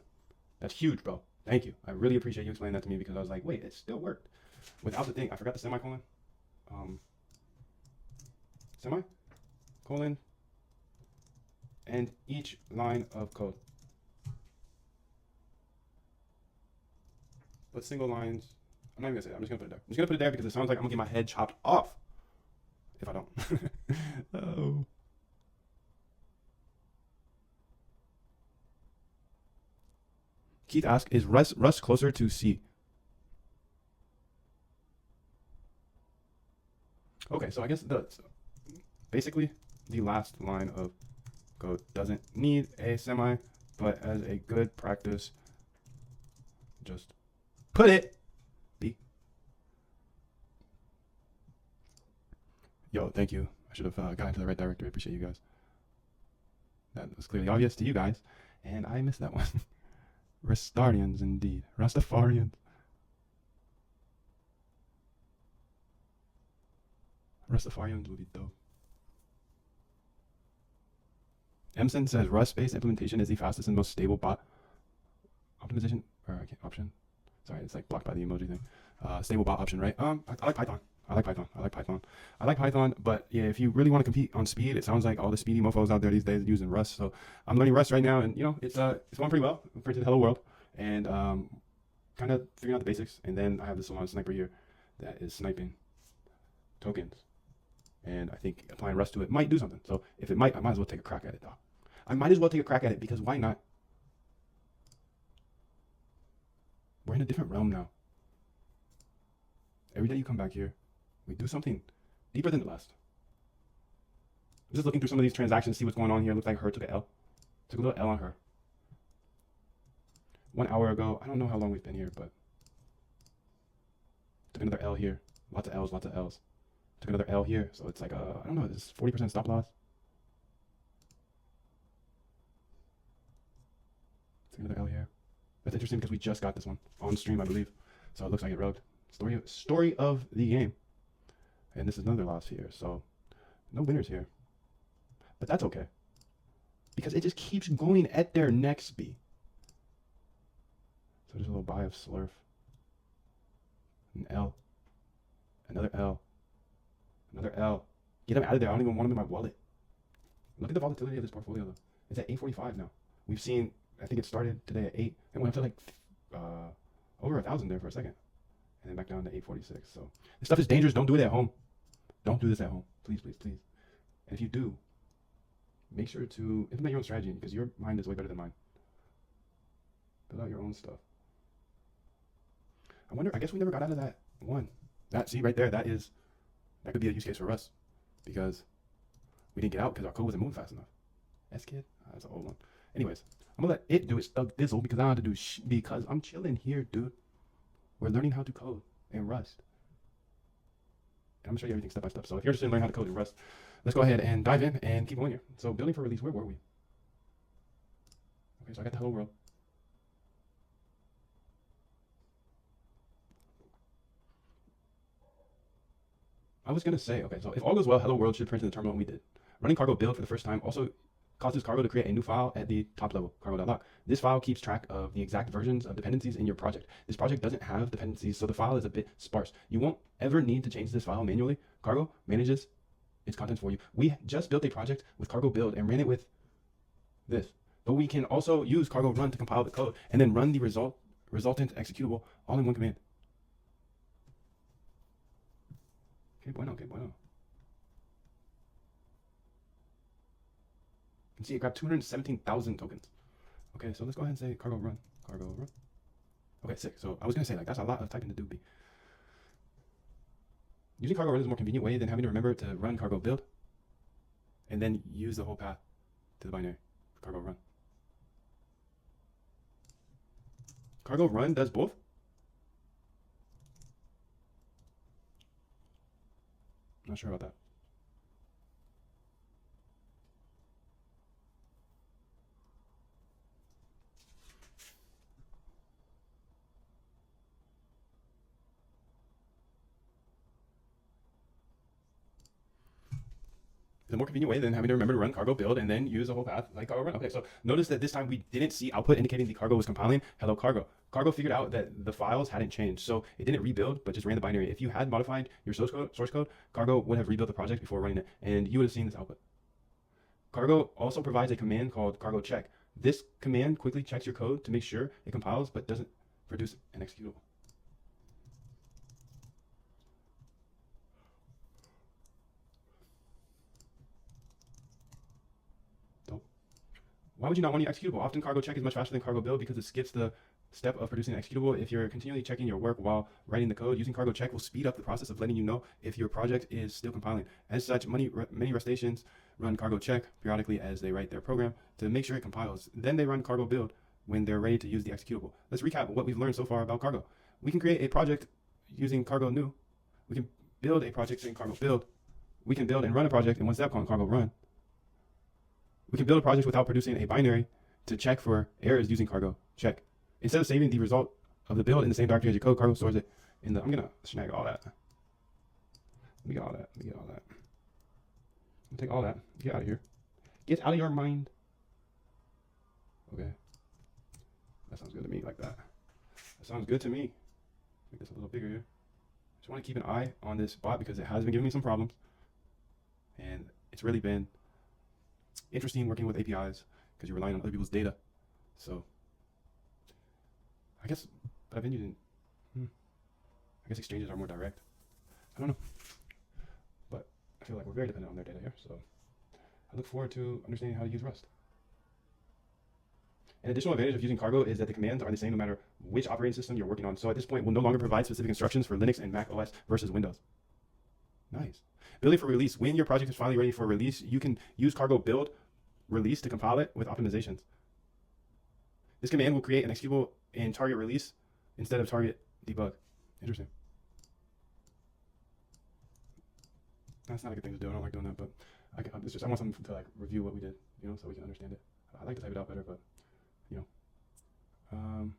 That's huge, bro. Thank you. I really appreciate you explaining that to me, because I was like, wait, it still worked without the thing. I forgot the semicolon. Semicolon and each line of code. But single lines, I'm not even gonna say that. I'm just gonna put it there. I'm just gonna put it there because it sounds like I'm gonna get my head chopped off if I don't. Oh. Keith asks, is Rust closer to C? Okay, so I guess basically the last line of code doesn't need a semi, but as a good practice, just put it B. Yo, thank you. I should have gotten to the right directory. I appreciate you guys. That was clearly obvious to you guys, and I missed that one. Rastarians, indeed. Rastafarians. Rastafarians would be dope. Emson says Rust-based implementation is the fastest and most stable bot optimization option. Sorry, it's like blocked by the emoji thing. Stable bot option, right? I like Python. I like Python, but yeah, if you really want to compete on speed, it sounds like all the speedy mofos out there these days are using Rust. So I'm learning Rust right now, and it's going pretty well compared to the Hello World, and kind of figuring out the basics. And then I have this Solana sniper here that is sniping tokens, and I think applying Rust to it might do something. So if it might, I might as well take a crack at it, though. I might as well take a crack at it, because why not? We're in a different realm now. Every day you come back here, we do something deeper than the last. I'm just looking through some of these transactions, see what's going on here. Looks like her took an L. Took a little L on her. 1 hour ago, I don't know how long we've been here, but took another L here. Lots of L's. Took another L here, so it's like I don't know, this is 40% stop loss. Took another L here. That's interesting because we just got this one on stream, I believe. So it looks like it rogued. Story of the game. And this is another loss here. So No winners here. But that's okay. Because it just keeps going at their neck speed. So there's a little buy of Slurf. An L. Another L. Another L. Get him out of there. I don't even want him in my wallet. Look at the volatility of this portfolio, though. It's at 845 now. We've seen, I think it started today at 8. It went up to like over 1,000 there for a second. And then back down to 846. So this stuff is dangerous. Don't do it at home. Don't do this at home. Please, please, please. And if you do, make sure to implement your own strategy because your mind is way better than mine. Build out your own stuff. I wonder, I guess we never got out of that one. That, see right there, that could be a use case for us because we didn't get out because our code wasn't moving fast enough. S-Kid? That's an old one. Anyways, I'm gonna let it do its thug dizzle because I don't have to do because I'm chilling here, dude. We're learning how to code in Rust. And I'm gonna show you everything step by step. So if you're interested in learning how to code in Rust, let's go ahead and dive in and keep going here. So building for release, where were we? Okay, so I got the hello world. I was gonna say, okay, so if all goes well, hello world should print in the terminal, and we did. Running cargo build for the first time also causes cargo to create a new file at the top level, cargo.log. This file keeps track of the exact versions of dependencies in your project. This project doesn't have dependencies, so the file is a bit sparse. You won't ever need to change this file manually. Cargo manages its contents for you. We just built a project with cargo build and ran it with this. But we can also use cargo run to compile the code and then run the resultant executable all in one command. Okay, bueno, okay, bueno. You can see it grabbed 217,000 tokens. Okay, so let's go ahead and say cargo run. Cargo run. Okay, sick. So I was gonna say like that's a lot of typing to do. Using cargo run is a more convenient way than having to remember to run cargo build and then use the whole path to the binary cargo run. Cargo run does both. Not sure about that. It's a more convenient way than having to remember to run cargo build and then use a whole path like cargo run. Okay, so notice that this time we didn't see output indicating the cargo was compiling hello cargo. Cargo figured out that the files hadn't changed, so it didn't rebuild, but just ran the binary. If you had modified your source code, Cargo would have rebuilt the project before running it, and you would have seen this output. Cargo also provides a command called cargo check. This command quickly checks your code to make sure it compiles, but doesn't produce an executable. Why would you not want to use executable? Often cargo check is much faster than cargo build because it skips the step of producing an executable. If you're continually checking your work while writing the code, using cargo check will speed up the process of letting you know if your project is still compiling. As such, many Rust stations run cargo check periodically as they write their program to make sure it compiles. Then they run cargo build when they're ready to use the executable. Let's recap what we've learned so far about cargo. We can create a project using cargo new. We can build a project saying cargo build. We can build and run a project in one step called cargo run. We can build a project without producing a binary to check for errors using cargo check. Instead of saving the result of the build in the same directory as your code, cargo stores it in the, I'm gonna snag all that. Let me get all that. Let me get all that. I'll take all that. Get out of here. Get out of your mind. Okay. That sounds good to me like that. That sounds good to me. Make this a little bigger here. Just want to keep an eye on this bot because it has been giving me some problems. And it's really been interesting working with APIs because you're relying on other people's data. So I guess, but I've been using, I guess exchanges are more direct. I don't know, but I feel like we're very dependent on their data here. So I look forward to understanding how to use Rust. An additional advantage of using Cargo is that the commands are the same no matter which operating system you're working on. So at this point, we'll no longer provide specific instructions for Linux and Mac OS versus Windows. Nice. Building for release. When your project is finally ready for release, you can use cargo build release to compile it with optimizations. This command will create an executable in target release instead of target debug. Interesting. That's not a good thing to do. I don't like doing that, but it's just I want something to like review what we did, you know, so we can understand it. I like to type it out better, but you know.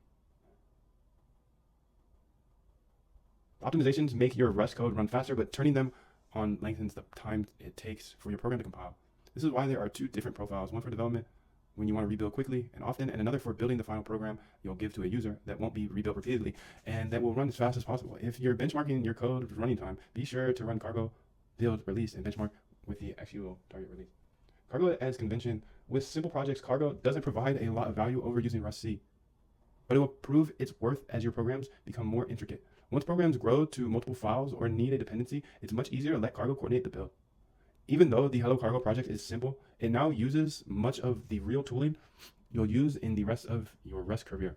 Optimizations make your Rust code run faster, but turning them on lengthens the time it takes for your program to compile. This is why there are two different profiles, one for development when you want to rebuild quickly and often, and another for building the final program you'll give to a user that won't be rebuilt repeatedly and that will run as fast as possible. If you're benchmarking your code running time, be sure to run cargo build release and benchmark with the actual target release. Cargo as convention. With simple projects, Cargo doesn't provide a lot of value over using Rust C, but it will prove its worth as your programs become more intricate. Once programs grow to multiple files or need a dependency, it's much easier to let Cargo coordinate the build. Even though the Hello Cargo project is simple, it now uses much of the real tooling you'll use in the rest of your Rust career.